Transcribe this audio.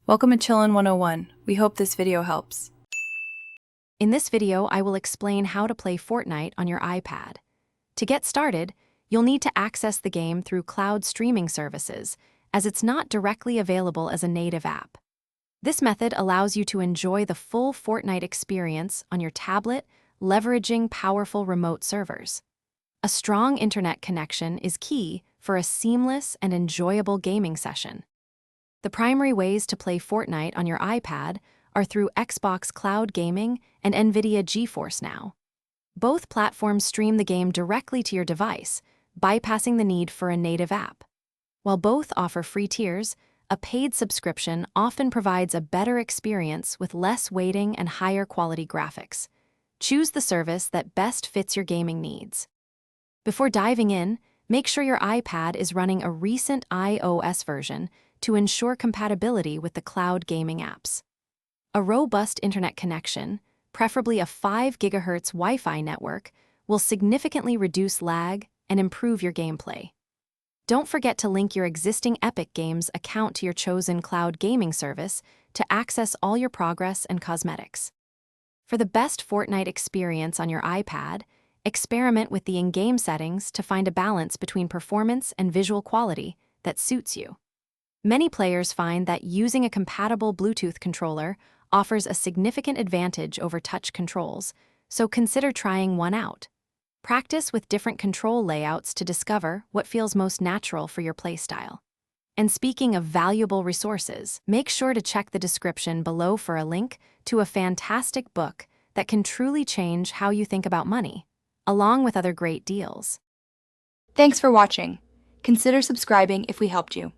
Welcome to Chillin' 101. We hope this video helps. In this video, I will explain how to play Fortnite on your iPad. To get started, you'll need to access the game through cloud streaming services, as it's not directly available as a native app. This method allows you to enjoy the full Fortnite experience on your tablet, leveraging powerful remote servers. A strong internet connection is key for a seamless and enjoyable gaming session. The primary ways to play Fortnite on your iPad are through Xbox Cloud Gaming and NVIDIA GeForce Now. Both platforms stream the game directly to your device, bypassing the need for a native app. While both offer free tiers, a paid subscription often provides a better experience with less waiting and higher quality graphics. Choose the service that best fits your gaming needs. Before diving in, make sure your iPad is running a recent iOS version to ensure compatibility with the cloud gaming apps. A robust internet connection, preferably a 5 GHz Wi-Fi network, will significantly reduce lag and improve your gameplay. Don't forget to link your existing Epic Games account to your chosen cloud gaming service to access all your progress and cosmetics. For the best Fortnite experience on your iPad, experiment with the in-game settings to find a balance between performance and visual quality that suits you. Many players find that using a compatible Bluetooth controller offers a significant advantage over touch controls, so consider trying one out. Practice with different control layouts to discover what feels most natural for your playstyle. And speaking of valuable resources, make sure to check the description below for a link to a fantastic book that can truly change how you think about money, along with other great deals. Thanks for watching. Consider subscribing if we helped you.